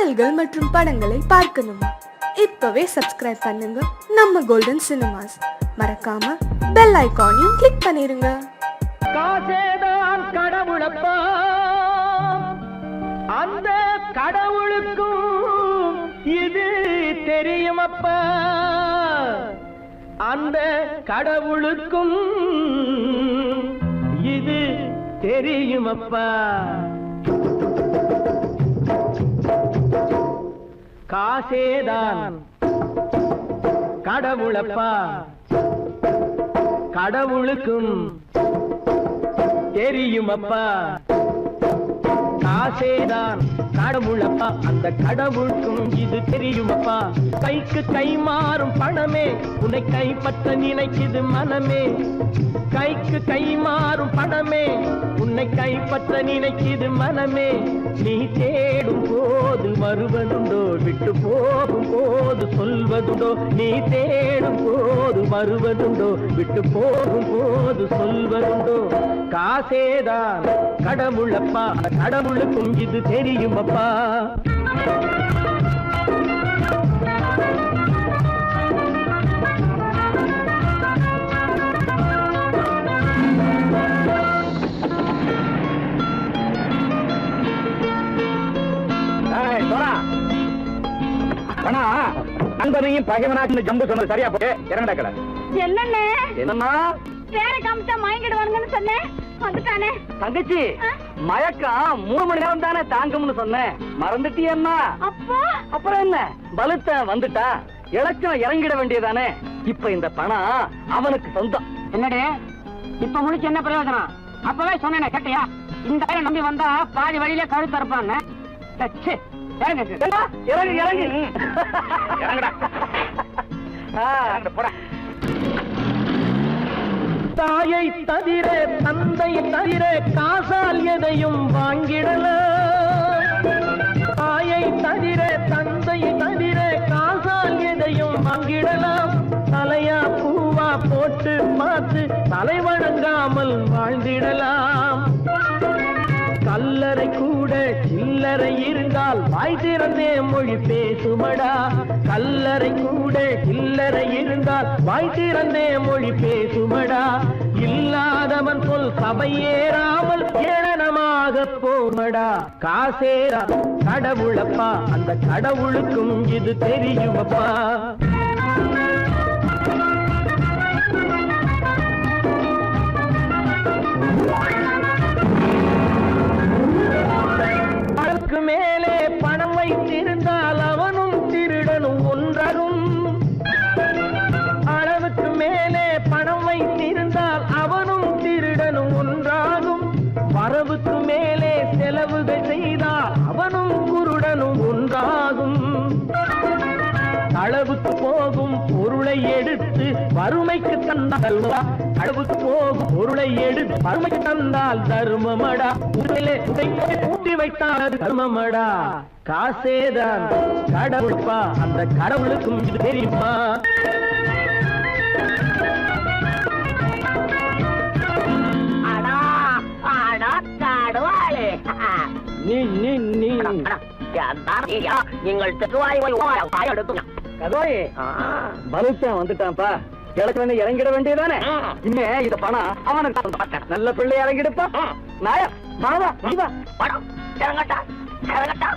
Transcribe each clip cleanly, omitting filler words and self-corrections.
பாடல்கள் மற்றும் படங்களை பார்க்கணுமா? இப்பவே சப்ஸ்கிரைப் பண்ணுங்க நம்ம கோல்டன் சினிமாஸ். மறக்காம பெல் ஐகானையும் கிளிக் பண்ணிருங்க. காசேதான் கடவுளப்பா, அந்த கடவுளுக்கும் இது தெரியுமப்பா, அந்த கடவுளுக்கும் இது தெரியுமப்பா. காசேதான் கடவுளப்பா, கடவுளுக்கும் தெரியுமப்பா. காசேதான் கடவுளப்பா, அந்த கடவுளுக்கும் இது தெரியுமப்பா. கைக்கு கை மாறும் பணமே உன்னை கைப்பற்ற நினைக்குது மனமே. கைக்கு கை மாறும் பணமே உன்னை கைப்பற்ற நினைக்குது மனமே. நீ தேடும் போது வருவதுண்டோ, விட்டு போகும் போது சொல்வதுண்டோ. நீ தேடும் போது வருவதுண்டோ, விட்டு போகும் போது சொல்வதுண்டோ. காசேதான் கடவுளப்பா, கடவுளுக்கும் இது தெரியுமப்பா. நண்பனையும் பகைவனாக்கு ஜம்பு சொன்னது சரியா போட்டு இறங்கடக்கல. என்னண்ணே என்னன்னா வேற காமிச்சா மயங்கிடுவானுங்கன்னு சொன்னேன், வந்துட்டானே. தங்கச்சி மயக்கம் 3 மணி நேரம் தானே தாங்கும்னு சொன்னேன், மறந்துட்டியம்மா? அப்போ அப்புறம் என்ன, பலுத்த வந்துட்டா இலச்சம் இறங்கிட வேண்டியதானே. இப்ப இந்த பணம் அவனுக்கு சொந்தம். என்னடே இப்ப முடிச்சு என்ன பிரயோஜனம்? அப்பவே சொன்னேனே கேட்டியா? இந்த நம்பி வந்தா பாதி வழியில கழுத்து இருப்பான்னு. இறங்கு இறங்கு இறங்குடா. தாயை தவிர தந்தையை தவிர காசால் எதையும் வாங்கிடலாம். தாயை தவிர தந்தையை தவிர காசால் எதையும் வாங்கிடலாம். தலையா பூவா போட்டு பார்த்து தலை வணங்காமல் வாழ்ந்திடலாம். கல்லறை கூட சில்லறை இருந்தால் வாய் திறந்தே மொழி பேசுமடா. கல்லறை கூட சில்லறை இருந்தால் வாய் திறந்தே மொழி பேசுமடா. இல்லாதவன் சொல் சபையேறாமல் ஏளனமாக போமடா. காசேரா கடவுளப்பா, அந்த கடவுளுக்கும் இது தெரியுமப்பா. அதற்கு மேலே பணம் வைத்திருந்தால் அவனும் திருடனும் ஒன்றாகும். அளவுக்கு மேலே பணம் வைத்திருந்தால் அவனும் திருடனும் ஒன்றாகும். வரவுக்கு மேலே செலவுகள் செய்தால் அவனும் குருடனும் ஒன்றாகும். அளவுக்கு போகும் பொருளை எடுத்து வறுமைக்கு தந்தால் அளவுக்கு போகும் பொருளை எடுத்து வறுமைக்கு தந்தால் தர்மமடா. ஊட்டி வைத்தால் அது தர்மமடா. காசேதான் கடவுள்ப்பா, அந்த கடவுளுக்கும் இது தெரியுமா? நீங்கள் பலுத்தான் வந்துட்டான்ப்பா, கிழக்கு இறங்கிட வேண்டியதானே. இனிமே இத பணம் அவனுக்கு நல்ல பிள்ளை இறங்கிடுப்பா. நாயா மாவா படம் இறங்கட்டா இறங்கட்டா.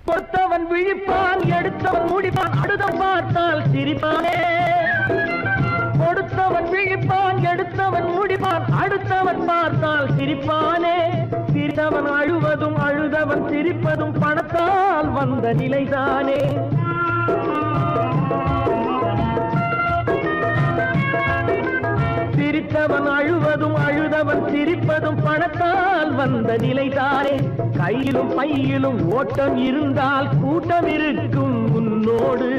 கொடுத்தவன் விழிப்பான், எடுத்தவன் முடிப்பான், அடுத்தவன் பார்த்தால் சிரிப்பானே. கொடுத்தவன் விழிப்பான், எடுத்தவன் முடிப்பான், அடுத்தவன் பார்த்தால் சிரிப்பானே. சிரித்தவன் அழுவதும் அழுதவன் சிரிப்பதும் பணத்தால் வந்த நிலைதானே. சிரித்தவன் அழுவதும் அழுதவன் சிரிப்பதும் பணத்தால் வந்த நிலைதானே. கையிலும் பையிலும் ஓட்டம் இருந்தால் கூட்டம் இருக்கும் உன்னோடு.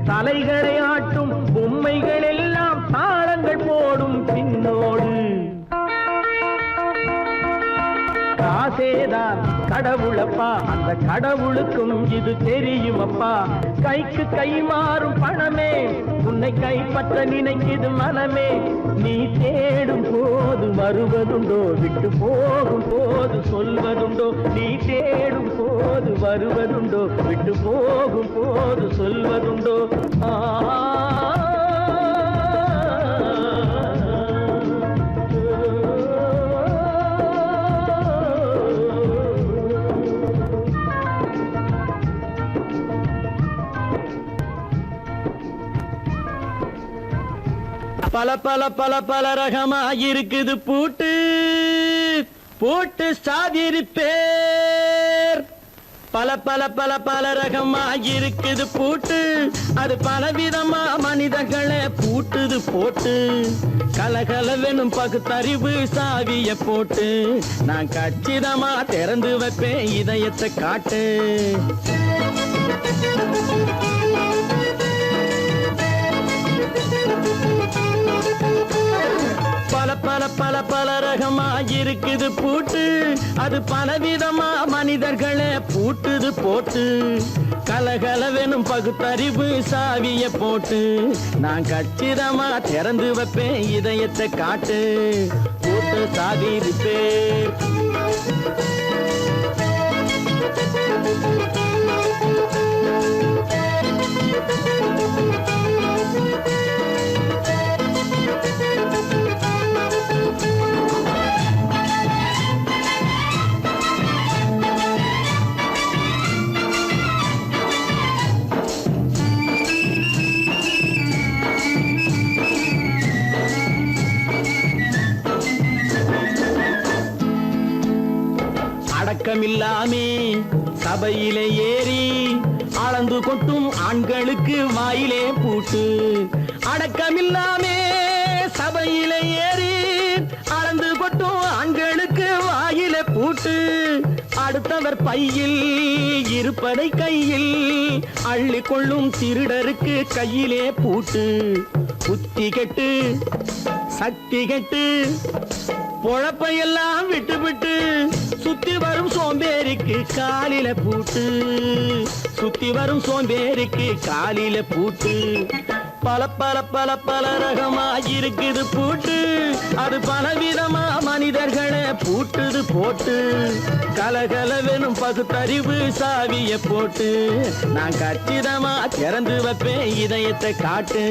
தலைகளை ஆட்டும் பொம்மைகள் எல்லாம் தாளங்கள் போடும் பின்னோடு. காசு ஆசேதான் கடவுளப்பா, அந்த கடவுளுக்கும் இது தெரியுமப்பா. கைக்கு கை மாறும் பணமே உன்னை கைப்பற்ற நினைக்குது மனமே. நீ தேடும் போது வருவதுண்டோ, விட்டு போகும் போது சொல்வதுண்டோ. நீ தேடும் போது வருவதுண்டோ, விட்டு போகும் போது சொல்வதுண்டோ. பல பல பல பல ரகமா இருக்குது பூட்டு பூட்டு சாதிரி பேர். பல பல பல பல ரகமா இருக்குது பூட்டு, அது பலவிதமா மனிதர்களை பூட்டுது போட்டு. கலகலவெனும் பகுத்தறிவு சாவிய போட்டு, நான் கச்சிதமா திறந்து வைப்பேன் இதயத்தை காட்டு. பல பல பல பல ரகமா இருக்குது பூட்டு, அது பலவிதமா மனிதர்களை பூட்டுது போட்டு. கலகலவெனும் பகுத்தறிவு சாவிய போட்டு, நான் கச்சிதமா திறந்து வைப்பேன் இதயத்தை காட்டு. பூட்டு சாதிரி பேர். அடக்கமில்லாமே சபையிலே ஏறி அளந்து கொட்டும் ஆண்களுக்கு வாயிலே பூட்டு. அடக்கமில்லாமே சபையிலே ஏறி அளந்து கொட்டும் ஆண்களுக்கு வாயிலே பூட்டு. அடுத்தவர் பையில் இருப்பதை கையில் அள்ளி கொள்ளும் திருடருக்கு கையிலே பூட்டு. புத்தி கெட்டு சக்தி கெட்டு பொழப்பையெல்லாம் விட்டு விட்டு சுத்தி வரும் சோம்பேறிக்கு காலில பூட்டு. சுத்தி வரும் சோம்பேறிக்கு காலில பூட்டு. பல பல பல பல ரகமா இருக்குது பூட்டு, அது பலவிதமா மனிதர்களை பூட்டுது போட்டு. கலகலவெனும் பகுத்தறிவு சாவிய போட்டு, நான் கச்சிதமா திறந்து வைப்பேன் இதயத்தை காட்டு.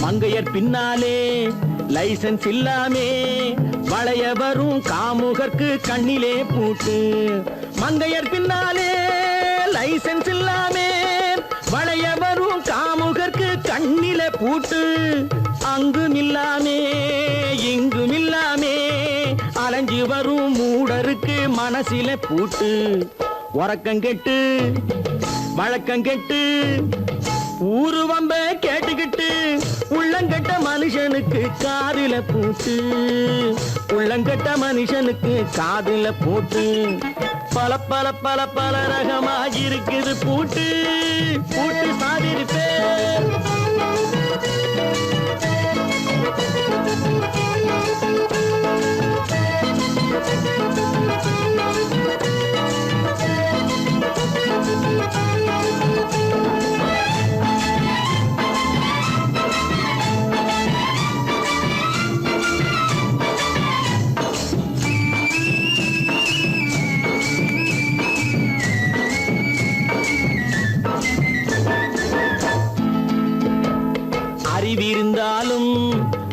மங்கையர் பின்னாலே லைசன்ஸ் இல்லாமே வளைய வரும் காமுகர்க்கு கண்ணிலே பூட்டு. மங்கையர் பின்னாலே லைசன்ஸ் இல்லாமே வளைய வரும் காமுகர்க்கு கண்ணிலே பூட்டு. அங்கும் இல்லாமே இங்கும் இல்லாமே அலைஞ்சு வரும் மூடருக்கு மனசில பூட்டு. உறக்கங்கெட்டு வழக்கங்கெட்டு ஊரு வம்ப கேட்டுக்கிட்டு உள்ளங்கட்ட மனுஷனுக்கு காதில பூட்டு. உள்ளங்கட்ட மனுஷனுக்கு காதில பூட்டு. பல பல பல பல ரகமா இருக்குது பூட்டு. பூட்டு சாதிரி பேர். அறிவிருந்தாலும்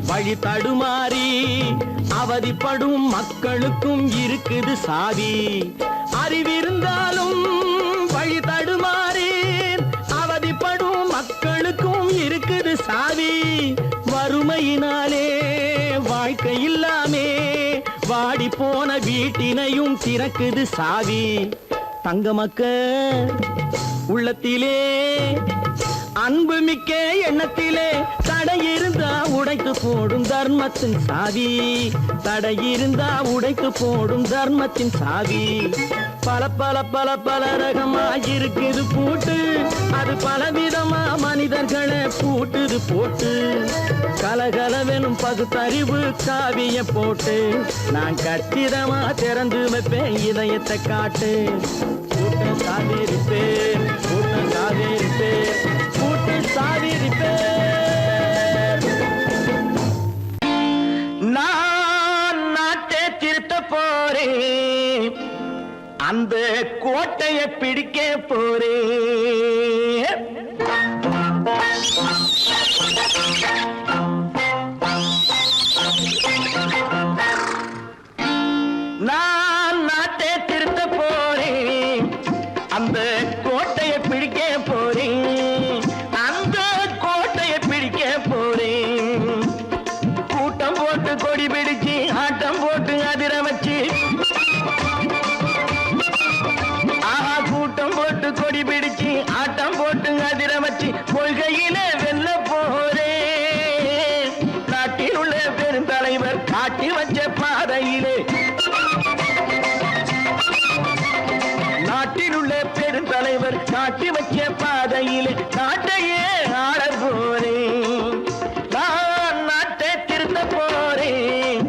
வழி தடுமாறி அவதிப்படும் மக்களுக்கும் இருக்குது சாவி. அறிவிருந்தாலும் வழி தடுமாறி அவதிப்படும் மக்களுக்கும் இருக்குது சாவி. வறுமையினாலே வாழ்க்கை இல்லாமே வாடி போன வீட்டினையும் திறக்குது சாவி. தங்க மக்க உள்ளத்திலே அன்பு மிக்க எண்ணத்திலே தடை இருந்தா உடைத்து போடும் தர்மத்தின் சாவி, தடை இருந்தா உடைத்து போடும் தர்மத்தின் சாவி. பல பல பல பல ரகமா இருக்குது பூட்டு, அது பலவிதமா மனிதர்களை பூட்டுது போட்டு. கலகலவெனும் பகுத்தறிவு காவிய போட்டு நான் கச்சிதமா திறந்து வைப்பேன் இதயத்தை காட்டு. பூட்டு சாவிரிப்பேன், பூட்டு சாவிரிப்பேன், பூட்டு சாவிரிப்பேன். நான் நாட்டை திருத்த போறேன், அந்த கோட்டையை பிடிக்க போறேன். நான் நாட்டை திருத்த போறேன், அந்த கோட்டையை பிடிக்க போறேன், அந்த கோட்டையை பிடிக்க போறேன். கூட்டம் போட்டு கொடி பிடிச்சு ஆட்டம் போட்டு அதிர வச்சு, கூட்டம் போட்டு கொடி பிடிச்சு ஆட்டம் போட்டு அதிர வச்சு கொள்கையில வெல்ல போறேன். நாட்டில் உள்ள பெருந்தலைவர் காட்டி வச்ச பாதையிலே, நாட்டில் உள்ள பெருந்தலைவர் காட்டி வச்ச பாதையிலே நாட்டையே ஆள போறேன். நான் நாட்டை திருத்த போறேன்,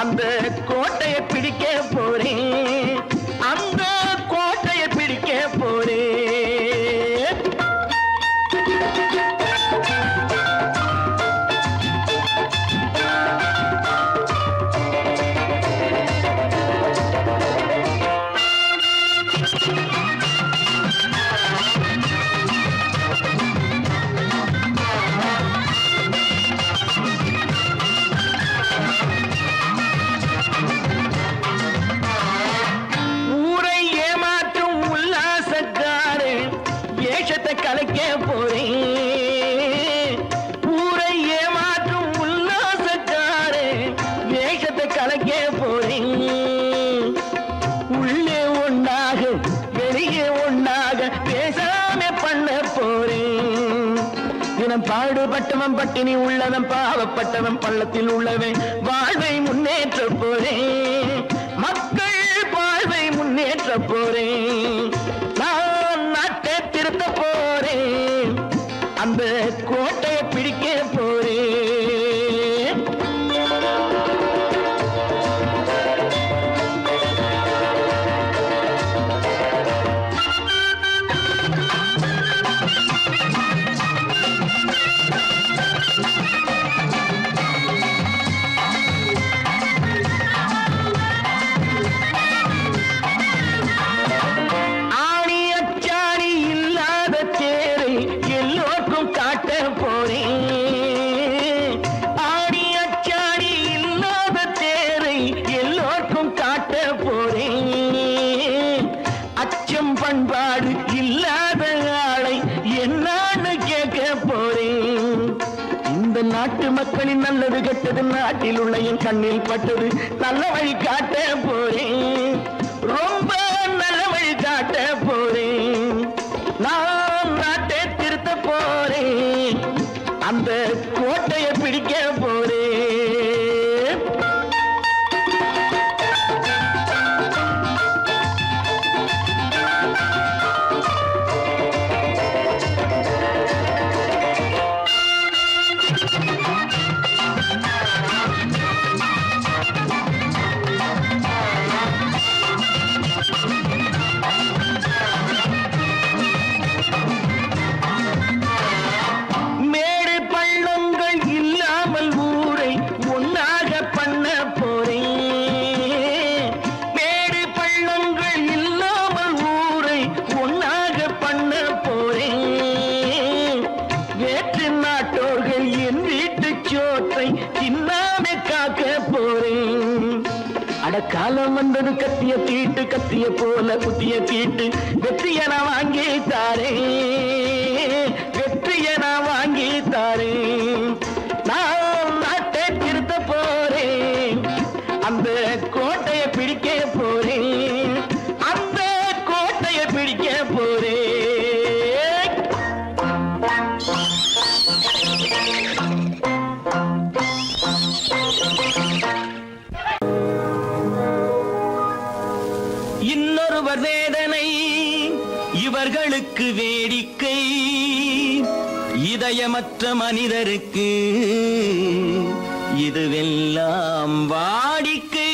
அந்த கோட்டையை பிடிக்க போறேன், அந்த கோட்டையை பிடிக்க போறேன். ஊரை ஏமாற்றும் உல்லாசக்காரு வேஷத்தை கலைக்க போறேன். ஊரை ஏமாற்றும் உல்லாசக்காரு வேஷத்தை கலைக்க போறேன். உள்ளே ஒண்ணாக வெளியே ஒண்ணாக பேசாம பண்ண போறேன். தினம் பாடுபட்டவன் பட்டினி உள்ளவன் பாவப்பட்டவன் பள்ளத்தில் உள்ளவன் வாழ்வை முன்னேற்ற போறேன். மக்கள் வாழ்வை முன்னேற்ற போறேன். நான் நாட்டை திருத்த போறேன், அந்த கோட்டையை பிடிக்க போறேன். ஆணி அச்சாணி இல்லாத தேரை எல்லோருக்கும் காட்ட போறேன். ஆணி அச்சாணி இல்லாத தேரை எல்லோருக்கும் காட்ட போறேன். அச்சம் பண்பாடு இல்லாத ஆளை என்னான்னு கேட்க போறேன். இந்த நாட்டு மக்களின் நல்லது கெட்டது நாட்டில் உள்ள என் கண்ணில் பட்டது நல்ல வழி காட்ட போறேன். ரொம்ப நல்ல வழி காட்ட போறேன். நான் நாட்டை திருத்த போறேன், அந்த கோட்டையை பிடிக்க போறேன். மேடு பள்ளங்கள் இல்லாமல் ஊரை ஒன்னாக பண்ண போறேன். மேடு பள்ளங்கள் இல்லாமல் ஊரை ஒன்னாக பண்ண போறேன். வேற்று நாட்டோர்கள் என் வீட்டு சோற்றை தின்னாமே காக்க போறேன். அடக்காலம் வந்தது கத்திய தீட்டு, கத்திய போல குத்திய தீட்டு வெற்றிய நான் வாங்கி தாரேன், வெற்றிய நான் வாங்கி தாரேன். நான் நாட்டை திருத்த போறேன், அந்த கோட்டையை பிடிக்க போறேன், அந்த கோட்டையை பிடிக்க போறேன். இன்னொருவர் வேதனை இவர்களுக்கு வேடிக்கை, இதயமற்ற மனிதருக்கு இதுவெல்லாம் வாடிக்கை.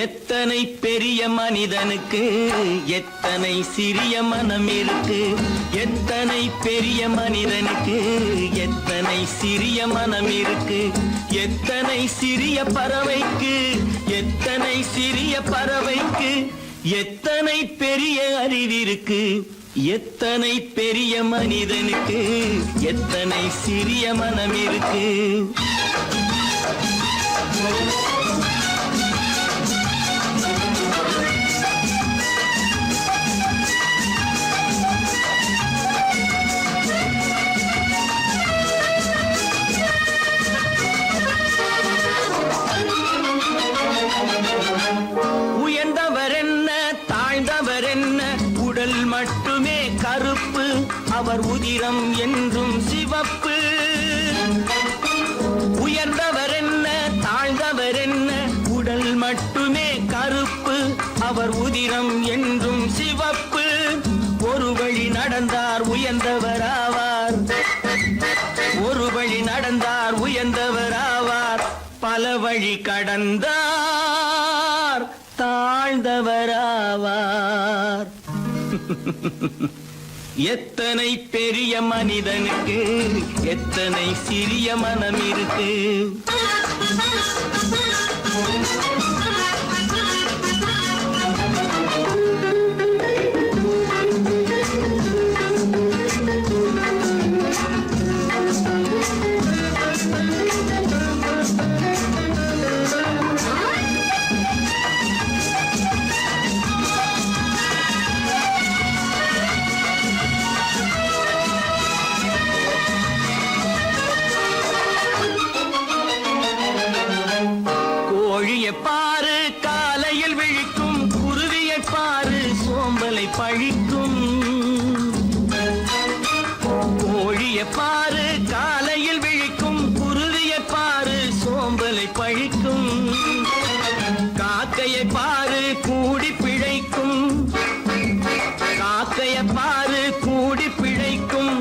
எத்தனை பெரிய மனிதனுக்கு எத்தனை சிறிய மனம் இருக்கு, எத்தனை பெரிய மனிதனுக்கு எத்தனை சிறிய மனம் இருக்கு, எத்தனை சிறிய பறவைக்கு எத்தனை சிறிய பறவைக்கு எத்தனை பெரிய அறிவிருக்கு, எத்தனை பெரிய மனிதனுக்கு எத்தனை சிறிய மனம் இருக்கு. உயர்ந்தவர் என்ன தாழ்ந்தவர் என்ன, உடல் மட்டுமே கருப்பு, அவர் உதிரம் என்றும் சிவப்பு. உயர்ந்தவர் என்ன தாழ்ந்தவர் என்ன, உடல் மட்டுமே கருப்பு, அவர் உதிரம் என்றும் சிவப்பு. ஒரு வழி நடந்தார் உயர்ந்தவர் ஆவார், ஒரு வழி நடந்தார் உயர்ந்தவர் ஆவார், பல வழி கடந்தார் தாழ்ந்தவராவார். எத்தனை பெரிய மனிதனுக்கு எத்தனை சிறிய மனம் இருக்கு. கோழியை பாரு காலையில் விழிக்கும், குருவியை பாரு சோம்பலை பழிக்கும். கோழியை பாரு காலையில் விழிக்கும், குருவியை பாரு சோம்பலை பழிக்கும். காக்கையை பாரு கூடி பிழைக்கும், காக்கையை பாரு கூடி பிழைக்கும்.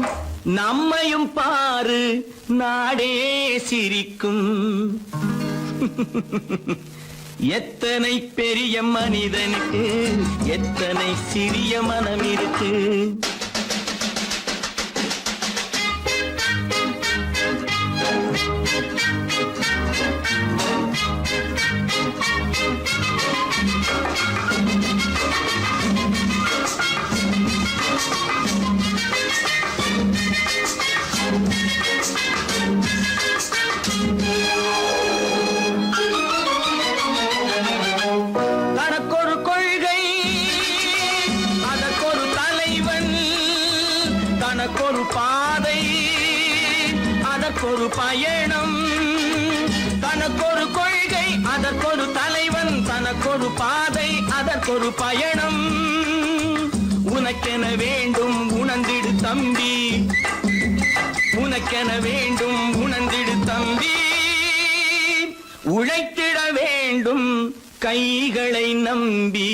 நம்மையும் பாரு நாடே சிரிக்கும். எத்தனை பெரிய மனிதனுக்கு எத்தனை சிறிய மனம் இருக்கு. தனக்கொரு கொள்கை அதற்கொரு தலைவன், தனக்கொரு பாதை அதற்கொரு பயணம். தனக்கொரு கொள்கை அதற்கொரு தலைவன், தனக்கொரு பாதை அதற்கொரு பயணம். உனக்கென வேண்டும் உணர்ந்திடு தம்பி, உனக்கென வேண்டும் உணர்ந்திடு தம்பி. உழைத்திட வேண்டும் கைகளை நம்பி.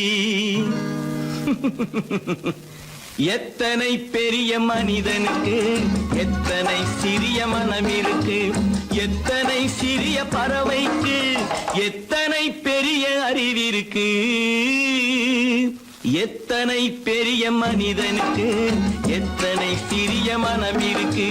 எத்தனை பெரிய மனிதனுக்கு எத்தனை சிறிய மனம் இருக்கு, எத்தனை சிறிய பறவைக்கு எத்தனை பெரிய அறிவிருக்கு, எத்தனை பெரிய மனிதனுக்கு எத்தனை சிறிய மனம் இருக்கு.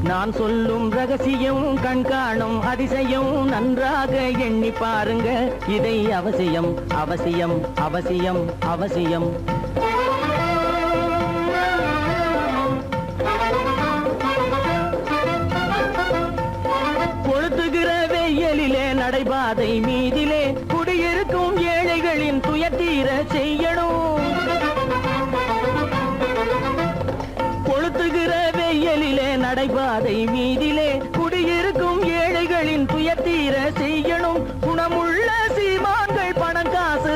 நான் சொல்லும் ரகசியம் கண்காணும் அதிசயம் நன்றாக எண்ணி பாருங்க. இதை அவசியம் அவசியம் அவசியம் அவசியம். கொளுத்துகிற வெயிலிலே நடைபாதை மீதிலே குடியிருக்கும் ஏழைகளின் துயர்தீர செய்யணும். கொளுத்துகிற வெயிலிலே நடைபாதை மீதிலே குடியிருக்கும் ஏழைகளின் துயர்தீர செய்யணும். குணமுள்ள சீமான்கள் பணம் காசு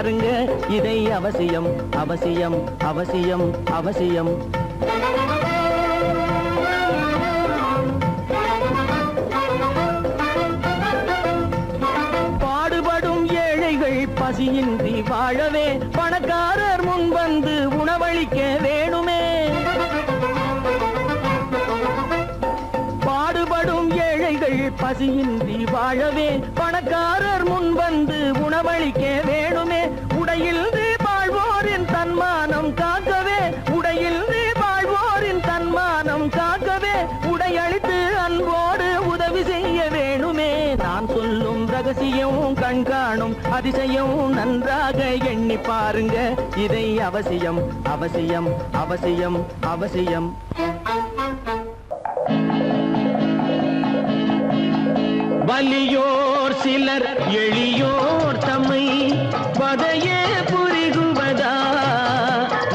பாருங்க இதை அவசியம் அவசியம் அவசியம் அவசியம். பாடுபடும் ஏழைகள் பசியின்றி வாழவே பணக்காரர் முன் வந்து உணவளிக்க வேணுமே. பாடுபடும் ஏழைகள் பசியின்றி வாழவே பணக்காரர் முன் வந்து உணவளிக்க வேணுமே. உடையில் வாழ்வோரின் தன்மானம் காக்கவே உடையில் வாழ்வோரின் தன்மானம் காக்கவே உடையளித்து அன்போடு உதவி செய்ய வேணுமே. நான் சொல்லும் ரகசியம் கண்காணும் அதிசயம் நன்றாக எண்ணி பாருங்க இதை அவசியம் அவசியம் அவசியம் அவசியம். வலியோர் சிலர் எளியோர் தம்மை பதையே புரிகுவதா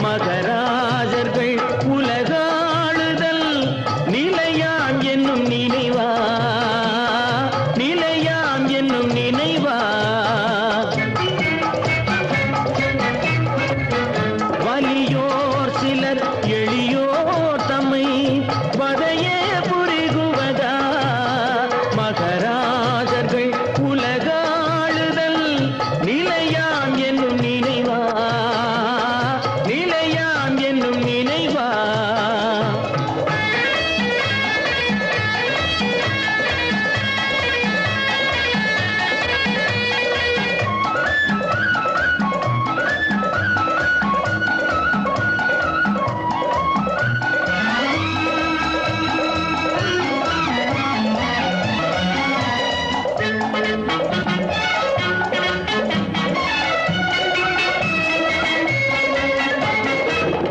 மகராஜர்கள் உலகாளுதல் நிலையாம் என்னும் நினைவா நிலையாம் என்னும் நினைவா. வலியோர் சிலர் எளியோர் தம்மை பதையே புரிகுவதா மகராஜர்கள் உலகாளுதல் நிலையாம் என்னும் நினைவா நிலையாம் என்னும் நினைவா.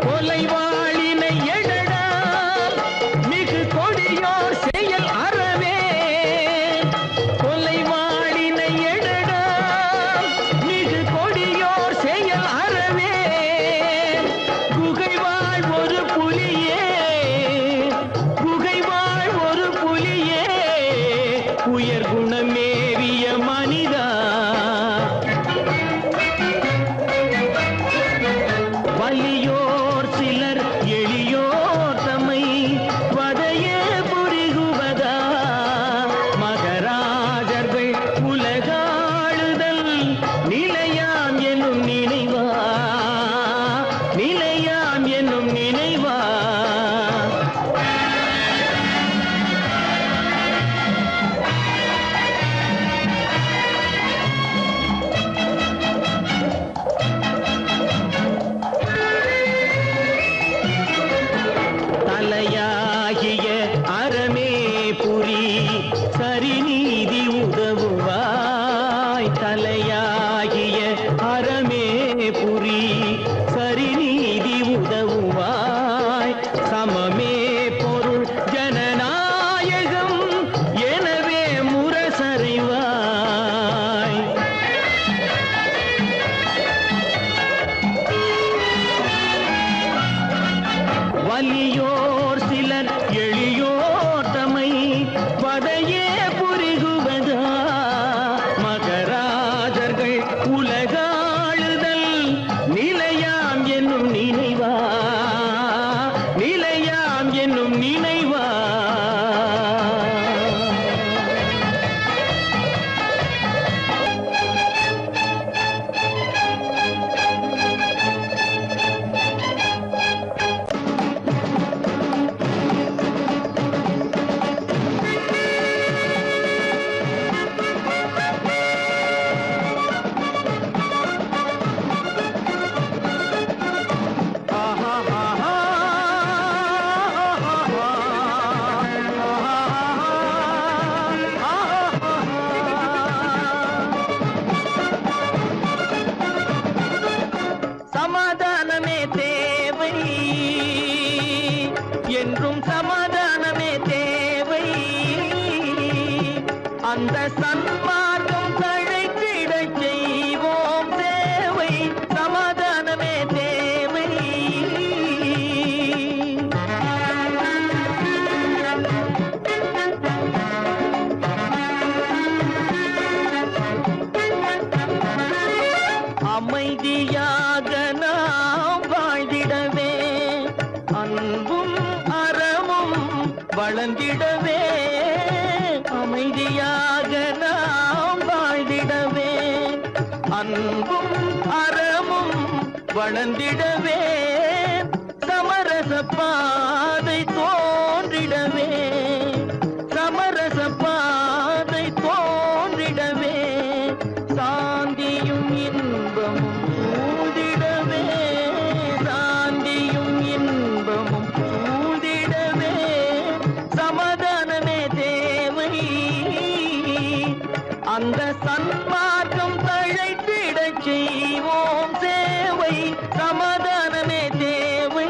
கொலைவாளினை எழடா மிகு கொடியோர் செயல் அறவே. கொலைவாளினை எழடா மிகு கொடியோர் செயல் அறவே. குகைவாழ் ஒரு புலியே குகைவாழ் ஒரு புலியே உயர் குணமேவிய மனிதா. வலியோர் சிலர் எளியோர் தம்மை வதையே புரிகுவதா மகராஜர்கள் உலகாளுதல் நிலையாம் என்னும் நினைவா நிலையாம் என்னும் நினைவா. தலையாகிய அறமே புரி சரிநீதி உதவுவாய். தலையாகிய அறமே புரி சரிநீதி உதவுவாய். சமமே பொருள் ஜனநாயகம் எனவே முரசறைவாய். வலியோர் சிலர் எளியோர் தம்மை வதையே புரிகுவதா மகராஜர்கள் உலகாளுதல் நிலையாம் என்னும் நினைவா நிலையாம் என்னும் நினைவா. சமாதானமே தேவை என்றும் சமாதானமே தேவை. அந்த சன்மார்க்கம் தழைத்திடச் செய்வோம் சேவை. சமாதானமே தேவை. அம்மை அமைதியாக நாம் வாழ்ந்திடவே அன்பும் அறமும் வளர்ந்திடவே அமைதியாக நாம் வாழ்ந்திடவே அன்பும் அறமும் வளர்ந்திடவே சமரச பாதை தோன்றிடவே சமரச பாதை தோன்றிடவே சாந்தியும் இன்பமும் சூழ்ந்திடவே சாந்தியும் இன்பமும் சூழ்ந்திடவே சமாதானமே தேவை அந்த சன்மார்க்கம் தழைத்திடச் செய்வோம் சேவை சமாதானமே தேவை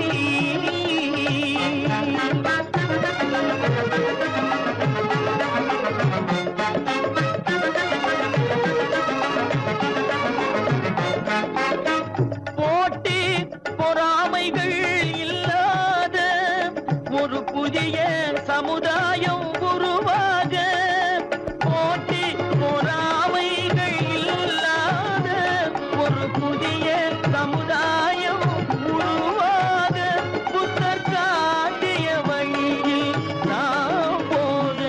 போட்டி பொறாமைகள் இல்லாத ஒரு புதிய சமுதாயம் உருவாக போட்டி பொறாமைகள் இல்லாத ஒரு புதிய சமுதாயம் உருவாக புத்தர் காட்டிய வழியில் நாம் போக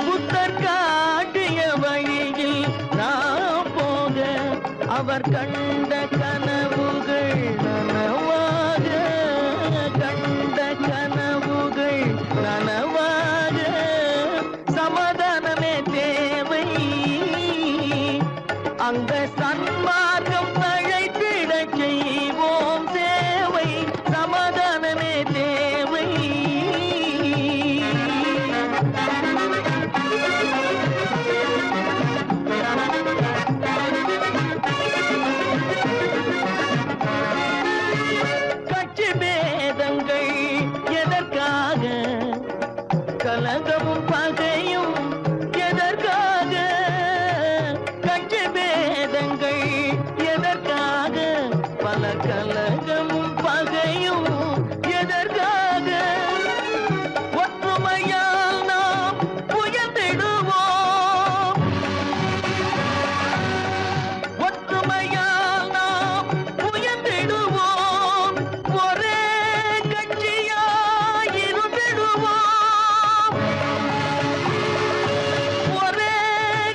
புத்தர் காட்டிய வழியில் நாம் போக அவர் கண்ட கனவுகள் நனவாக கண்ட கனவுகள் நனவாக சமாதானமே தேவை அந்த சன்மார்க்கம் தழைத்திடச் செய்வோம் சேவை சமாதானமே தேவை கட்சி பேதங்கள் எதற்காக கலகமும் பகையும் எதற்காக கட்சி பேதங்கள் எதற்காக பல கலகமும் பகையும் எதற்காக ஒற்றுமையால் நாம் உயர்ந்திடுவோம் ஒற்றுமையால் நாம் உயர்ந்திடுவோம் ஒரே கட்சியாய் இருந்திடுவோம் ஒரே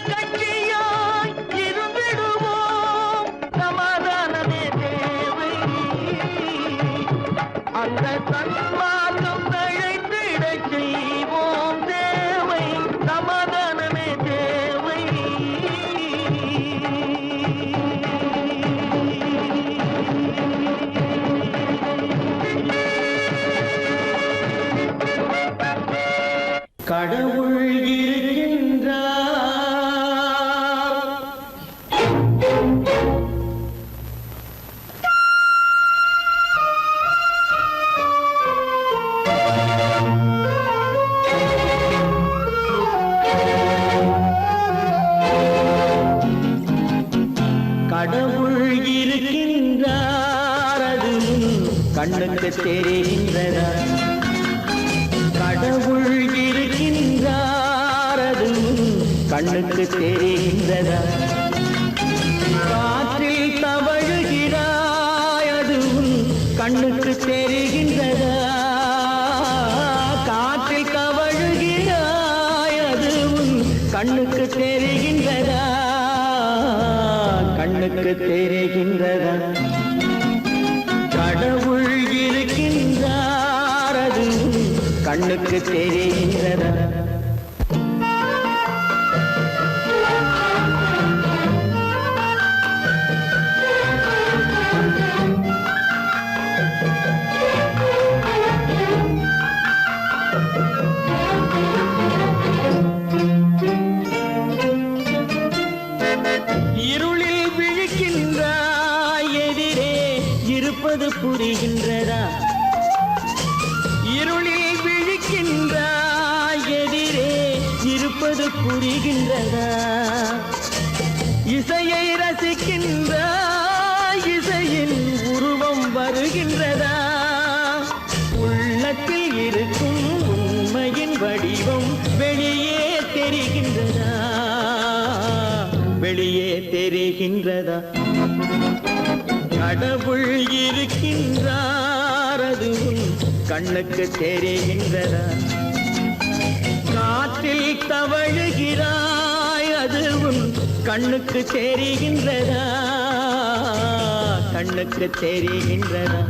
கட்சியாய் இருந்திடுவோம் சமாதானமே தேவை அந்த சன்மார்க்கம் தழைத்திடச் செய்வோம் தேவை சமாதானமே தேவை கடவுள் இருக்கின்றார் கடவுள் இருக்கின்றார் அது கண்ணுக்கு தெரிகின்றதா கடவுள் இருக்கின்றார் அது கண்ணுக்கு தெரிகின்றதா காற்றில் தவழுகிறாய் அது கண்ணுக்கு தெரிகின்றதா காற்றில் தவழுகிறாய் அது கண்ணுக்கு தெரிகின்றதா கண்ணுக்கு தெரிகின்றதா கடவுள் இருக்கின்றார் அது கண்ணுக்கு தெரிகின்றதா இருளில் விழிக்கின்றாய் எதிரே இருப்பது புரிகின்றதா இருளில் விழிக்கின்றாய் எதிரே இருப்பது புரிகின்றதா இசையை ரசிக்கின்றாய் இசையின் உருவம் வருகின்றதா உள்ளத்தில் இருக்கும் உண்மையின் வடிவம் வெளியே தெரிகின்றதா தெரிகின்றதா? கடவுள் இருக்கின்றார் அது உன் கண்ணுக்கு தெரிகின்றதா? காற்றில் தவழுகிறாய் அது உன் கண்ணுக்கு தெரிகின்றதா? கண்ணுக்கு தெரிகின்றதா?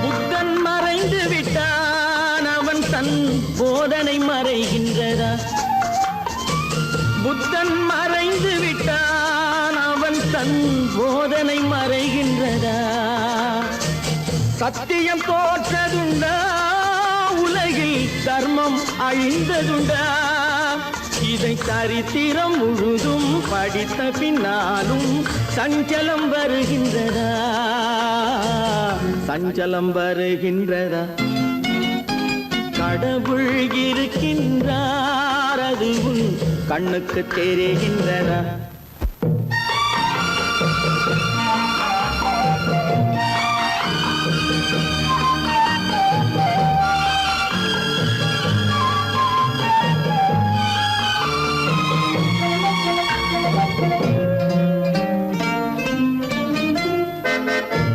புத்தன் மறைந்து விட்டான் அவன் தன் போதனை மறைகின்றதா? புத்தன் மறைந்து விட்டான் அவன் தன் போதனை மறைகின்றதா? சத்தியம் தோற்றதுண்டா? உலகில் தர்மம் அழிந்ததுண்டா? இதை சரித்திரம் முழுதும் படித்த பின்னாலும் சஞ்சலம் வருகின்றதா? சஞ்சலம் வருகின்றதா? கடவுள் இருக்கின்றார் அது உன் கண்ணுக்கு தெரிகின்றதா?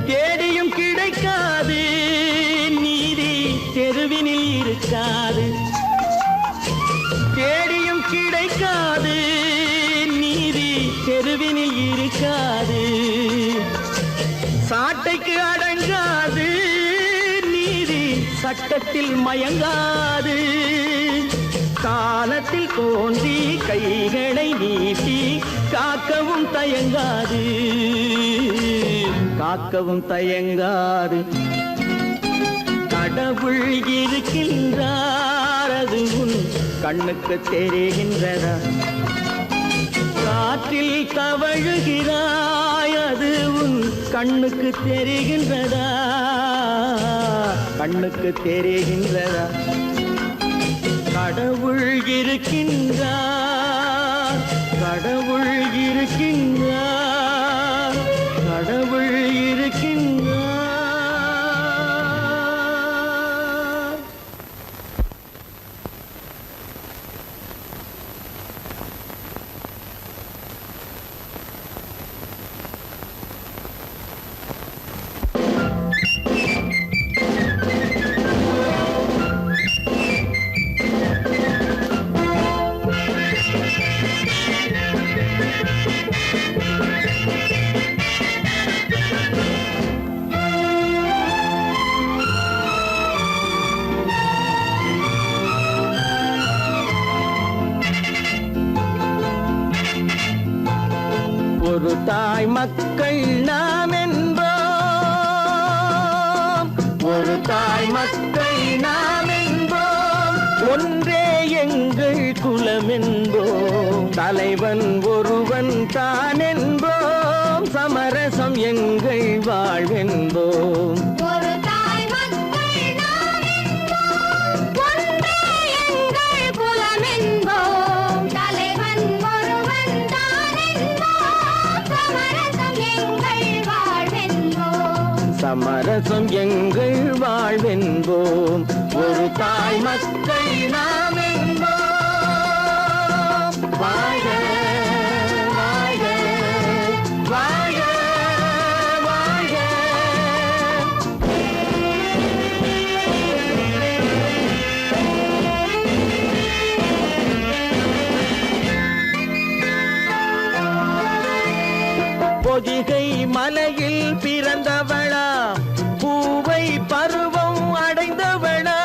தேடியும் கிடைக்காது நீதி தெருவினில் இருக்காது. தேடியும் கிடைக்காது நீதி தெருவினில் இருக்காது. சாட்டைக்கு அடங்காது நீதி சட்டத்தில் மயங்காது. காலத்தில் தோன்றி கைகளை நீட்டி காக்கவும் தயங்காது. காக்கவும் தயங்காது. கடவுள் இருக்கின்றார் அது உன் கண்ணுக்கு தெரிகின்றதா? காற்றில் தவழுகிறாய் அது உன் கண்ணுக்கு தெரிகின்றதா? கண்ணுக்கு தெரிகின்றதா? கடவுள் இருக்கின்றார். கடவுள் இருக்கின்றார். கடவுள் இருக்கின்றார். ஒரு தாய் மக்கள் நாம் என்போம். ஒரு தாய் மக்கள் நாம் என்போம். ஒன்றே எங்கள் குலம் என்போம். தலைவன் ஒருவன் தான் என்போம். சமரசம் எங்கள் வாழ்வென்போம். ஒரு தாய் மக்கள் நாம் என்போம். ஒன்றே எங்கள் குலம் என்போம். தலைவன் ஒருவன் தான் என்போம். சமரசம் எங்கள் வாழ்வென்போம். சமரசம் எங்கள் வாழ்வென்போம். ஒரு தாய் மக்கள் நாம் என்போம். வாழ்க வாழ்க வாழ்க வாழ்க. பொதிகை மலையில் பிறந்தவளா? பூவை பருவம் அடைந்தவளா?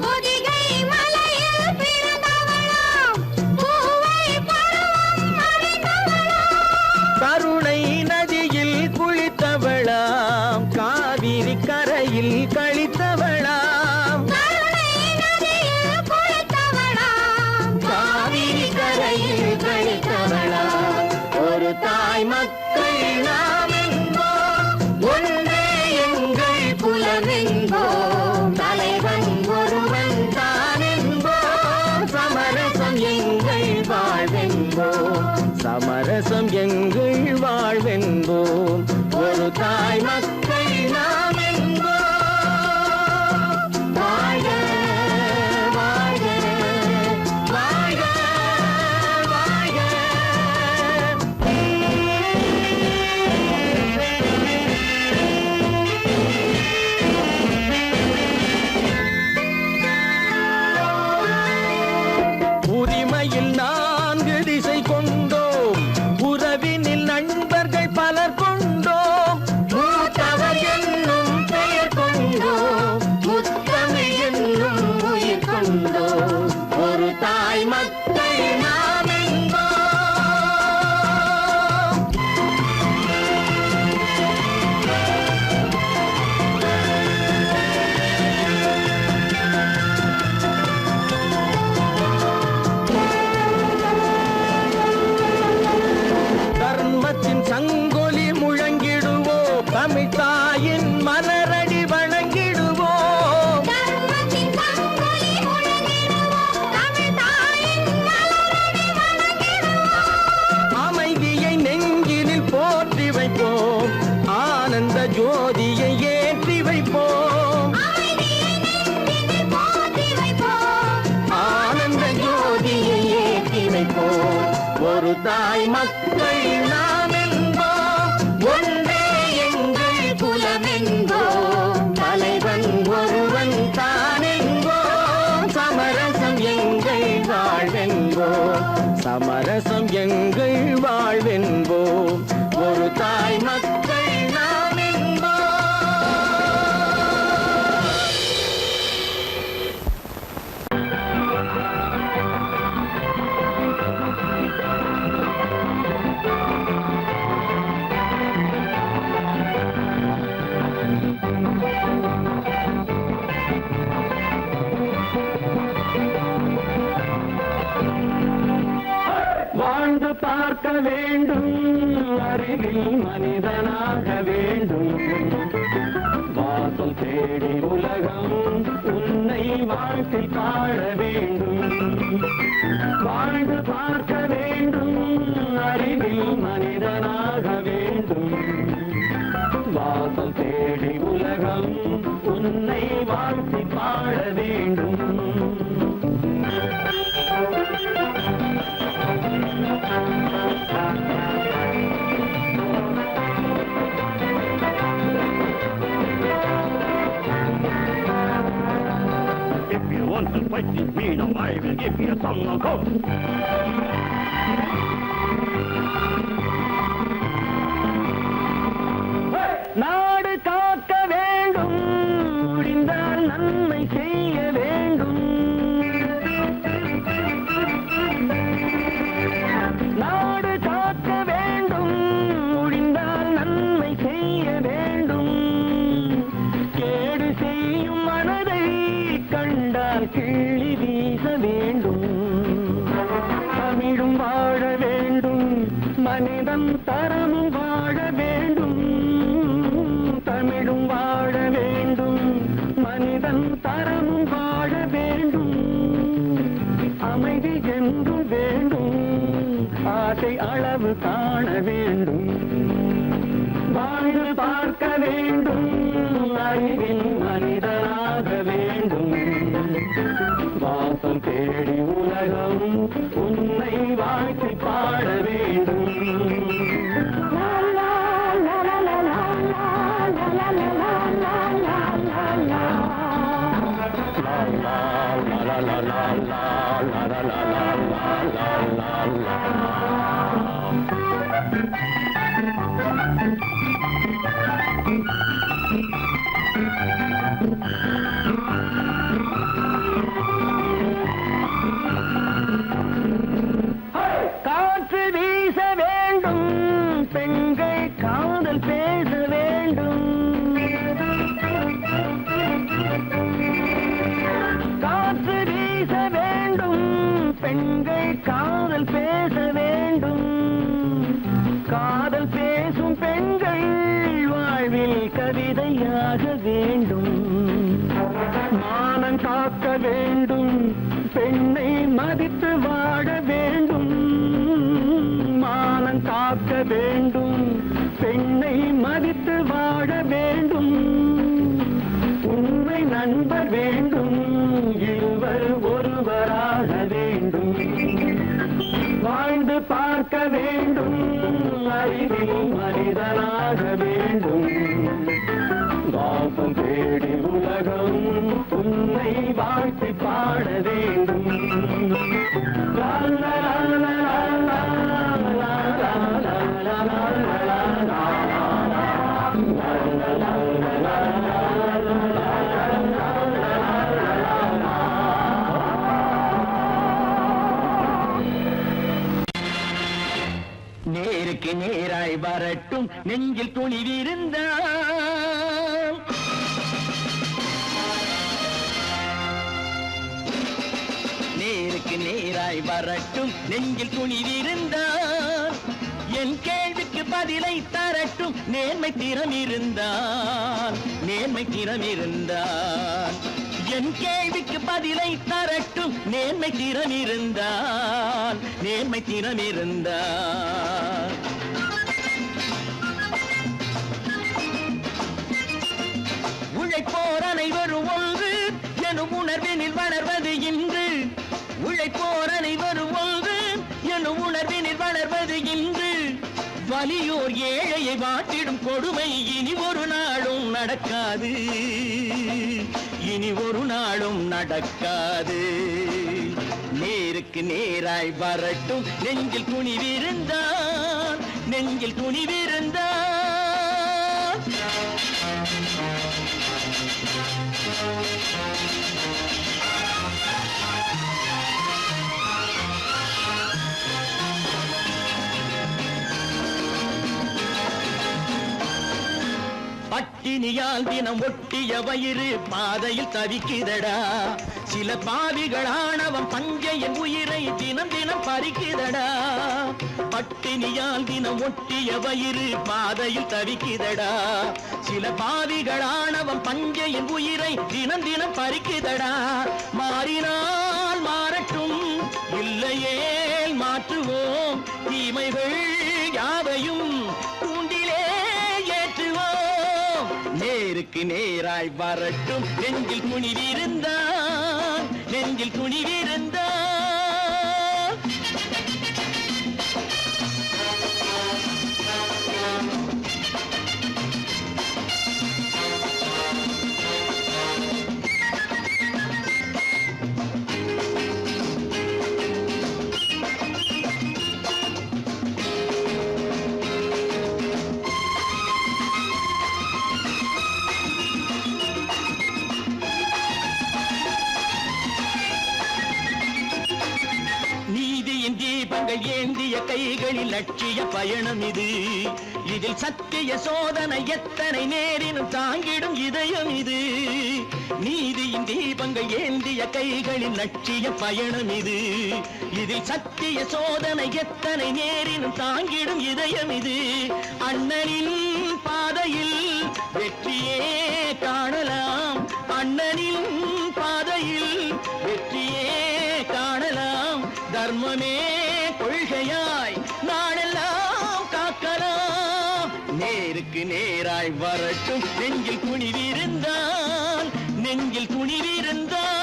பொதிகை மலையில் பிறந்தவளாம். பூவை பருவம் அடைந்தவளாம். கருணை நதியில் குளித்தவளாம். காவிரி கரையில் கழித்தவளாம். கருணை நதியில் குளித்தவளாம். காவிரி கரையில் கழித்தவளாம். ஒரு தாய் மக்கள் நாம் என்போம். ஒன்றே எங்கள் குலம் என்போம். தலைவன் ஒருவன் தான் என்போம். சமரசம் எங்கள் வாழ் வாழ்வென்போம் சமரசம் எங்கள் வாழ்வென்போம் ஒரு தாய் மக்கள் நாம் என்போம் வாழ்க வாழ்க வாழ்க வாழ்க உரிமையில் 4 திசை கொண்டோம் உறவினில் நண்பர்கள் பலர் கொண்டோம் மூத்தவர் என்னும் பெயர் கொண்டோம் முத்தமிழ் என்னும் உயிர் கொண்டோம் ஒரு தாய் மக்கள் நாம் என்போம் தர்மத்தின் சங்கொலி முழங்கிடுவோம் தமிழ் தாயின் மலரடி வணங்கிடுவோம் அமைதியை நெஞ்சினில் போற்றி வைப்போம் ஆனந்த ஜோதியை ஏற்றி வைப்போம் ஆனந்த ஜோதியை ஏற்றி வைப்போம் ஒரு தாய் மக்கள் நாம் என்போம் ஒன்றே எங்கள் குலம் என்போம் தலைவன் ஒருவன் தான் என்போம் சமரசம் எங்கள் வாழ்வென்போம் சமரசம் எங்கள் வாழ்வென்போம் ஒரு தாய் மக்கள் நாம் என்போம் வாழ்ந்து பார்க்க வேண்டும் அறிவில் மனிதனாக வேண்டும் வாசல் தேடி உலகம் உன்னை வாழ்த்தி பாட வேண்டும் வாழ்ந்து பார்க்க வேண்டும் அறிவில் மனிதனாக வேண்டும் வாசல் தேடி உலகம் உன்னை வாழ்த்தி பாட வேண்டும் If you want to fight with me, now I will give you a song of hope. நாடு காக்க வேண்டும் முடிந்தால் நன்மை செய்ய வேண்டும் நாடு காக்க வேண்டும் முடிந்தால் நன்மை செய்ய வேண்டும் கேடு செய்யும் மனதை கண்டால் கிள்ளி வீச வேண்டும் தமிழும் வாழ வேண்டும் மனிதன் தரமும் வாழ வேண்டும் தமிழும் வாழ வேண்டும் மனிதன் தரமும் வாழ வேண்டும் அமைதி என்றும் வேண்டும் ஆசை அளவு காண வேண்டும் வாழ்ந்து பார்க்க வேண்டும் அறிவில் மனிதனாக வேண்டும் வாசல் தேடி உலகம் உன்னை வாழ்த்தி பாட வேண்டும் காற்று வீச வேண்டும் பெண்கள் காதல் பேச வேண்டும் காற்று வீச வேண்டும் பெண்கள் காதல் பேச வேண்டும் காதல் பேசும் பெண்கள் வாழ்வில் கவிதையாக வேண்டும் மானம் காக்க வேண்டும் பெண்ணை மதித்து வாழ வேண்டும் வேண்டும், பெண்ணை மதித்து வாழ வேண்டும், உண்மை நண்பர் வேண்டும், இருவர் ஒருவராக வேண்டும், வாழ்ந்து பார்க்க வேண்டும், அறிவில் மனிதனாக வேண்டும், பாசம் தேடி உலகம் உன்னை வாழ்த்தி பாட வேண்டும். லா லா லா லா லா லா லா லா லா. நேருக்கு நேராய் வரட்டும் நெஞ்சில் துணிவிருந்தால், நேருக்கு நேராய் வரட்டும் நெஞ்சில் துணிவிருந்தால், என் கேள்விக்கு பதிலை தரட்டும் நேர்மை திறம் இருந்தால், நேர்மை திறம் இருந்தால், என் கேள்விக்கு பதிலை தரட்டும் நேர்மை திறம் இருந்தால், நேர்மை திறம் இருந்தால். உழைப்போர் அனைவரும் ஒன்று எனும் உணர்வினில் வளர்வது இன்று, உழைப்போர் அனைவரும் ஒன்று எனும் உணர்வினில் வளர்வது இன்று, வலியோர் ஏழையை வாட்டிடும் கொடுமை இனி ஒரு நாளும் நடக்காது, இனி ஒரு நாளும் நடக்காது. நேருக்கு நேராய் வரட்டும் நெஞ்சில் துணிவிருந்தால், நெஞ்சில் துணிவிருந்தால். பட்டினியால் தினம் ஒட்டிய வயிறு பாதையில் தவிக்குதடா, சில பாவிகளானவன் பஞ்சையின் உயிரை தினம் தினம் பறிக்குதடா. பட்டினியால் தினம் ஒட்டிய வயிறு பாதையில் தவிக்குதடா, சில பாவிகளானவன் பஞ்சையின் உயிரை தினம் தினம் பறிக்குதடா. மாறினால் மாறட்டும் இல்லையே மாற்றுவோம், தீமைகள் யாவையும் கூண்டிலே ஏற்றுவோம். நேருக்கு நேராய் வரட்டும் நெஞ்சில் துணிவிருந்தால், நெஞ்சில் துணிவிருந்தால். தீபங்கள் ஏந்திய கைகளில் லட்சிய பயணம் இது, இதில் சத்திய சோதனை எத்தனை நேரினும் தாங்கிடும் இதயம் இது. நீதியின் தீபங்கள் ஏந்திய கைகளில் லட்சிய பயணம் இது, இதில் சத்திய சோதனை எத்தனை நேரினும் தாங்கிடும் இதயம் இது. அண்ணனின் பாதையில் வெற்றியே காணலாம், அண்ணனின் பாதையில் வெற்றியே காணலாம், தர்மமே கொள்கையாய் நாடெல்லாம் காக்கலாம். நேருக்கு நேராய் வரட்டும் நெஞ்சில் துணிவிருந்தால், நெஞ்சில் துணிவிருந்தால்.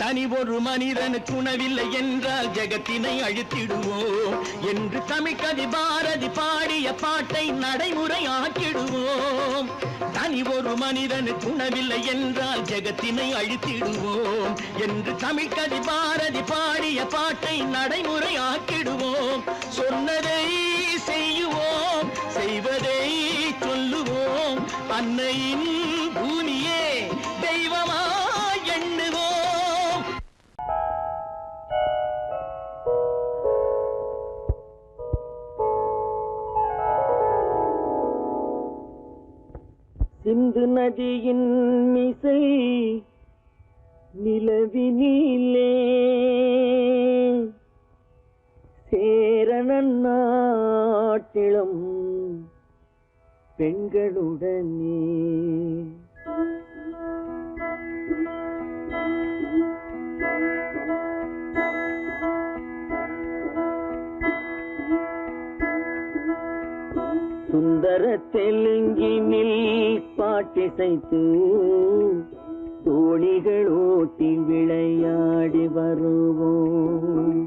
தனி ஒரு மனிதனுக்கு உணவில்லை என்றால் ஜெகத்தினை அழித்திடுவோம் என்று தமிழ்கவி பாரதி பாடிய பாட்டை நடைமுறையாக்கிடுவோம். தனி ஒரு மனிதனுக்கு உணவில்லை என்றால் ஜெகத்தினை அழித்திடுவோம் என்று தமிழ்கவி பாரதி பாடிய பாட்டை நடைமுறையாக்கிடுவோம். சொன்னதை செய்யுவோம், செய்வதை சொல்லுவோம், அன்னையின் பூமியே தெய்வமா எண்ணுவோம். சிந்து நதியின் மிசை நிலவினிலே சேரண நன்னாட்டிளம் பெண்களுடனே சுந்தர தெலுங்கினில் பாட்டிசைத்து தோணிகள் ஓட்டி விளையாடி வருவோம்.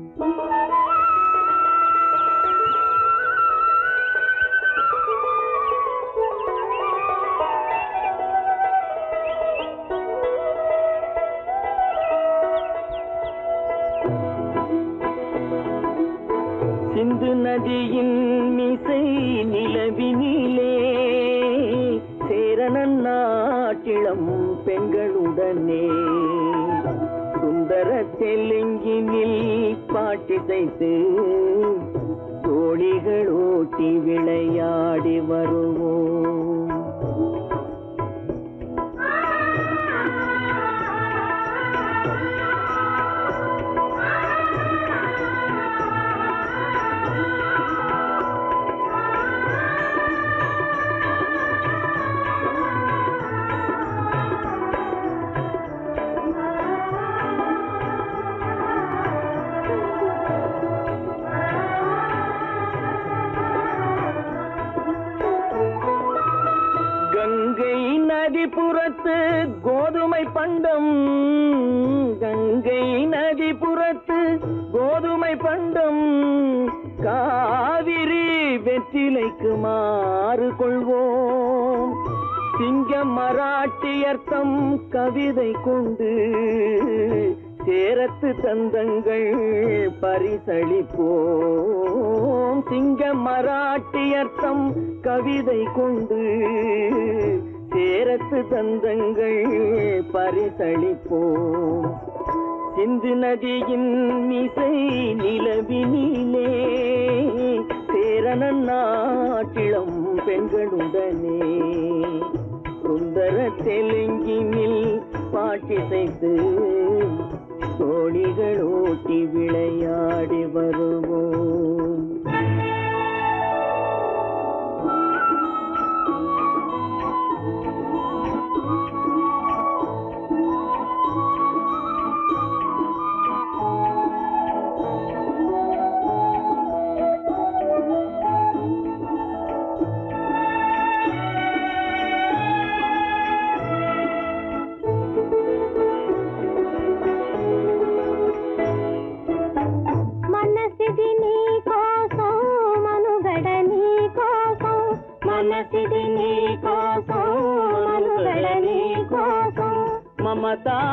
சிந்து நதியின் மிசை நிலவினிலே சேரணன் நாட்டிளம் பெண்களுடனே சுந்தர தெலுங்கினில் பாட்டிசைத்து தோணிகள் ஓட்டி விளையாடி வருவோம். கங்கை நதிபுறத்து கோதுமை பண்டம் கங்கை நதிபுறத்து கோதுமை பண்டம் காவிரி வெற்றிலைக்கு மாறு கொள்வோம். சிங்க மராட்டியர்த்தம் கவிதை கொண்டு சேரத்து தந்தங்கள் பரிசளிப்போம். சிங்க மராட்டியர்த்தம் கவிதை கொண்டு சேரத்து தந்தங்கள் பரிசளிப்போம். சிந்து நதியின் மிசை நிலவினிலே சேரணன் நாட்டிளம் பெண்களுடனே சுந்தர தெலுங்கினில் பாட்டிசைத்து தோணிகள் ஓட்டி விளையாடி வருவோம்.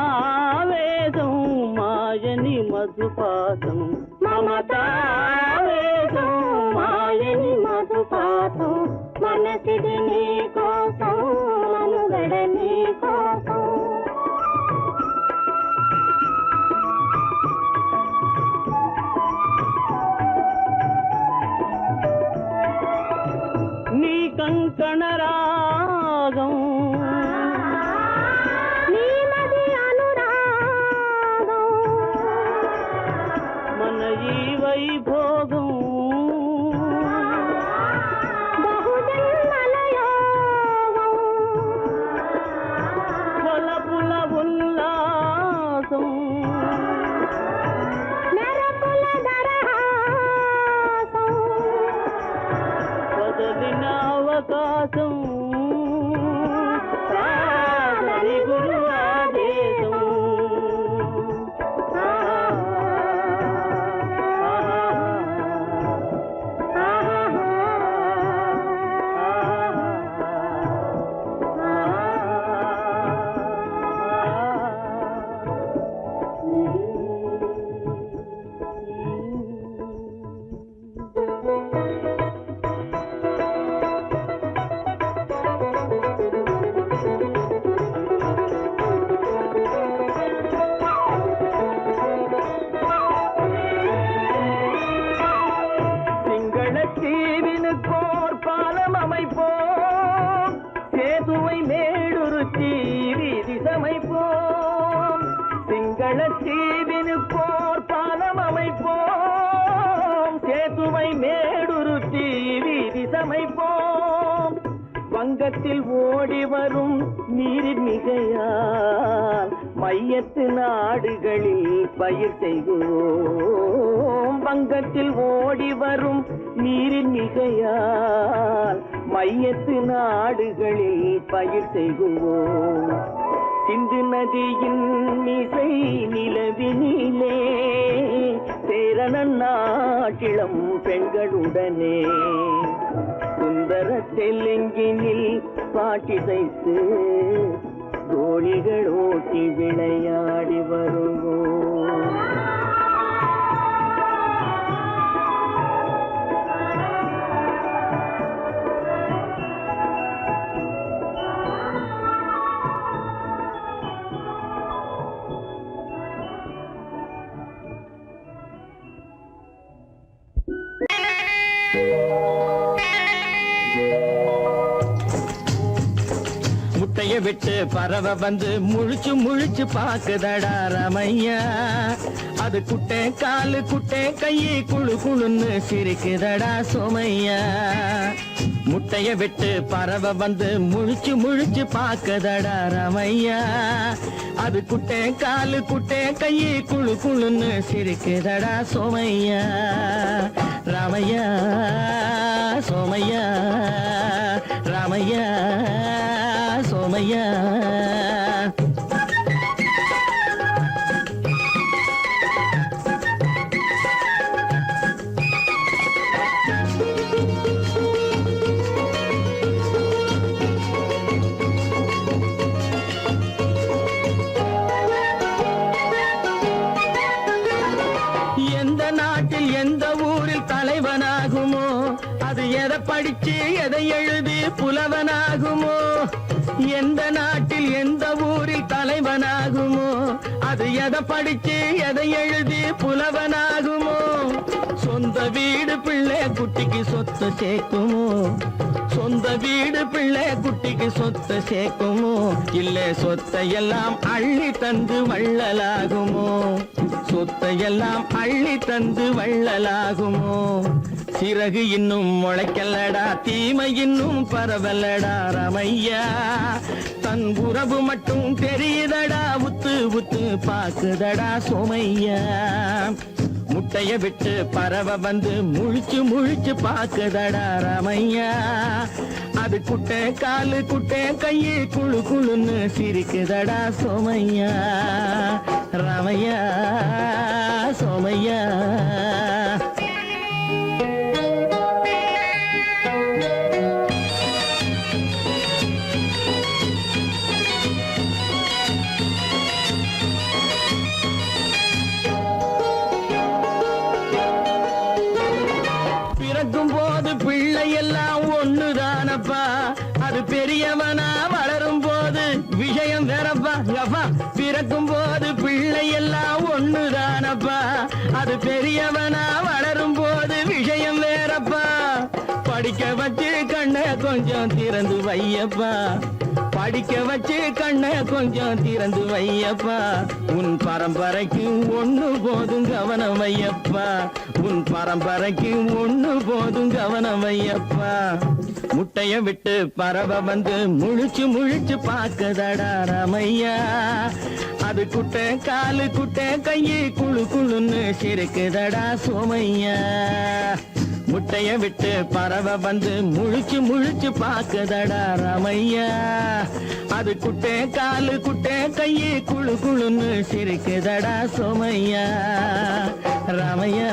మమతావేదం మాయని మధుపాతం మమతావేదం మాయని మధుపాతం మనసిది నీ కోసం మనుగడ నీ కోసం నీ కంకణ రాగం వైభోగం బహుజన్మలయోగం వలపుల ఉల్లాసం మెరపుల దరహాసం వదలిన అవకాశం సాగని గురు ఆదేశం மேடுருத்தி வீதி சமைப்போம். வங்கத்தில் ஓடி வரும் நீரின் மிகையால் மையத்து நாடுகளில் பயிர் செய்வோம். வங்கத்தில் ஓடி வரும் நீரின் மிகையால் மையத்து நாடுகளில் பயிர் செய்வோம். சிந்து நதியின் இசை நிலவினிலே சேரணன் நாட்டிளம் பெண்களுடனே சுந்தர தெலுங்கினில் பாட்டிசைத்து தோழிகள் ஓட்டி விளையாடி வருவோம். முட்டைய விட்டு பறவை வந்து முழிச்சு முழிச்சு பாக்குதடா ரமையா. அது குட்டை காலு குட்டை கையை குழு குழுன்னு சிரிக்குதடா சோமையா. முட்டைய விட்டு பறவை வந்து முழிச்சு முழிச்சு பாக்குதடா ரமையா. அது குட்டை காலு குட்டை கையை குழு குழுன்னு சிரிக்குதடா சோமையா. ராமையா சோமையா ராமையா சோமையா. எந்த நாட்டில் எந்த ஊரில் தலைவனாகுமோ, அது எதை படிச்சு எதை எழுதி புலவனாகுமோ. எந்த நாட்டில் எந்த ஊரில் தலைவனாகுமோ, அது எதை படிச்சு எதை எழுதி புலவனாகுமோ. சொந்த வீடு பிள்ளை குட்டிக்கு சொத்து சேர்க்குமோ, சொந்த வீடு பிள்ளை குட்டிக்கு சொத்து சேர்க்குமோ. இல்ல சொத்தையெல்லாம் அள்ளி தந்து வள்ளலாகுமோ, சொத்தையெல்லாம் அள்ளி தந்து வள்ளலாகுமோ. சிறகு இன்னும் முளைக்கல்லடா, தீமை இன்னும் பரவலடா ரமையா. தன் உறவு மட்டும் தெரியுதடா, உத்து உத்து பாக்குதடா சோமையா. முட்டைய விட்டு பறவை வந்து முழிச்சு முழிச்சு பாக்குதடா ரமையா. அது குட்டை காலு குட்டை கையை குழு குழுன்னு சிரிக்குதடா சோமையா. ரமையா சோமையா. பிறக்கும் போது பிள்ளை எல்லாம் ஒண்ணுதானப்பா, அது பெரியவனா வளரும் போது விஷயம் வேறப்பா. அப்பா பிறக்கும் போது பிள்ளை எல்லாம் ஒண்ணுதானப்பா, அது பெரியவனா வளரும் போது விஷயம் வேறப்பா. படிக்க வச்சு கண்ணை கொஞ்சம் திறந்து வையப்பா, படிக்க வச்சு கண்ணை கொஞ்சம் திறந்து வையப்பா. உன் பரம்பரைக்கு ஒண்ணு போதும் கவனம் வையப்பா, உன் பரம்பரைக்கு ஒண்ணு போதும் கவனம் வையப்பா. முட்டைய விட்டு பறவை வந்து முழிச்சு முழிச்சு பாக்குதடா ரமையா. அது குட்டை காலு குட்டை கையை குழு குழுன்னு சிரிக்குதடா சோமையா. முட்டைய விட்டு பறவை வந்து முழிச்சு முழிச்சு பாக்குதடா ரமையா. அது குட்டை காலு குட்டை கையை குழு குழுன்னு சிரிக்குதடா சோமையா. ராமையா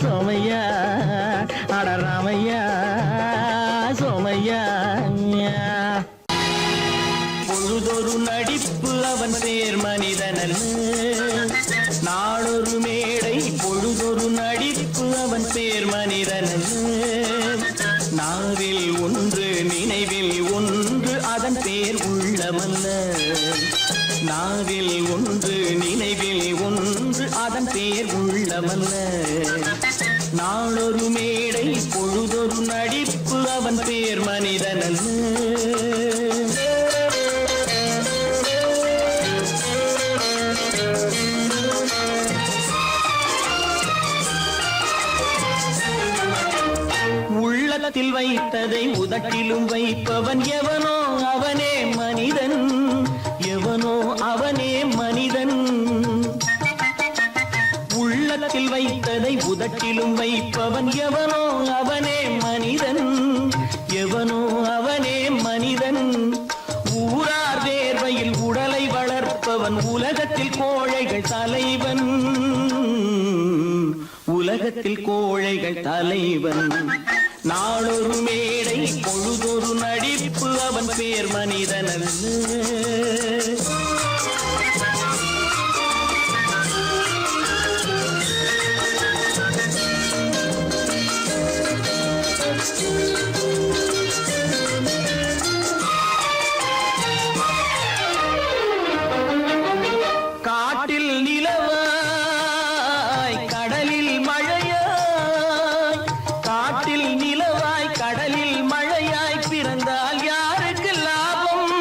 சோமையா. அட ராமையா சோமையா. பொழுதொரு நடிப்பு அவன் பேர் மனிதனல்ல, நாளொரு மேடை பொழுதொரு நடிப்பு அவன் பேர் மனிதனல்ல. நாவில் ஒன்று நினைவில் ஒன்று அதன் பேர் உள்ளமல்ல, நாவில் ஒன்று நினைவில் ஒன்று அதன் பேர் உள்ளமல்ல. நாளொரு மேடை பொழுதொரு நடிப்பு அவன் பேர் மனிதனல்ல. உள்ளத்தில் வைத்ததை உதட்டிலும் வைப்பவன் எவனோ அவனே மனிதன், எவனோ அவனே மனிதன். உள்ளத்தில் வைத்ததை உதட்டிலும் வைப்பவன் எவனோ அவனே மனிதன், எவனோ அவனே மனிதன். ஊரார் வேர்வையில் உடலை வளர்ப்பவன் உலகத்தில் கோழைகள் தலைவன், உலகத்தில் கோழைகள் தலைவன். நாளொரு மேடை பொழுதொரு நடிப்பு அவன் பேர் மனிதன் அல்ல. காட்டில் நிலவாய் கடலில் மழையாய், காட்டில் நிலவாய் கடலில் மழையாய் பிறந்தால் யாருக்கு லாபம்,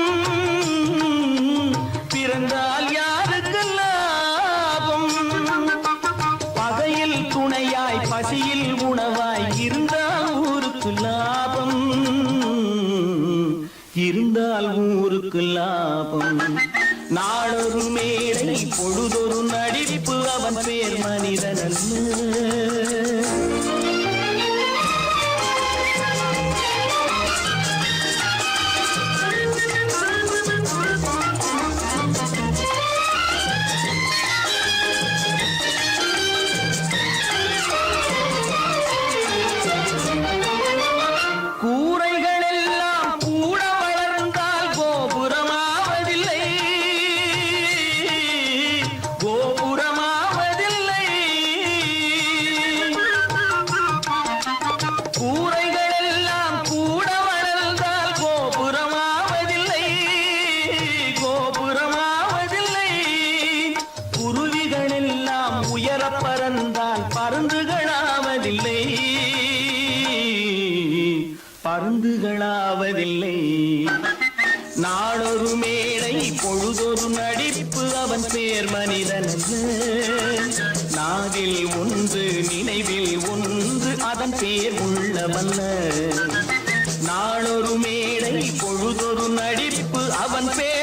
பிறந்தால் யாருக்கு லாபம். பகையில் துணையாய் பசியில் உணவாய் இருந்தால் ஊருக்கு லாபம், இருந்தால் ஊருக்கு லாபம். நாளொரு மேடை பொழுதொரு நடிப்பு அவன் பேர் மனிதன் அல்ல. கூரைகள் எல்லாம் கூட வளர்ந்தால் கோபுரமாவதில்லை, கோபுரமாவதில்லை. கூரைகள் எல்லாம் கூட வளர்ந்தால் கோபுரமாவதில்லை, கோபுரமாவதில்லை. குருவிகள் எல்லாம் உயர பறந்தால் பருந்துகளாவதில்லை, பருந்துகளாவதில்லை. நாளொரு மேடை பொழுதொரு நடிப்பு அவன் பேர் மனிதன் அல்ல. நாவில் ஒன்று நினைவில் ஒன்று அதன் பேர் உள்ளவல்ல. நாளொரு மேடை பொழுதொரு நடிப்பு அவன் பேர்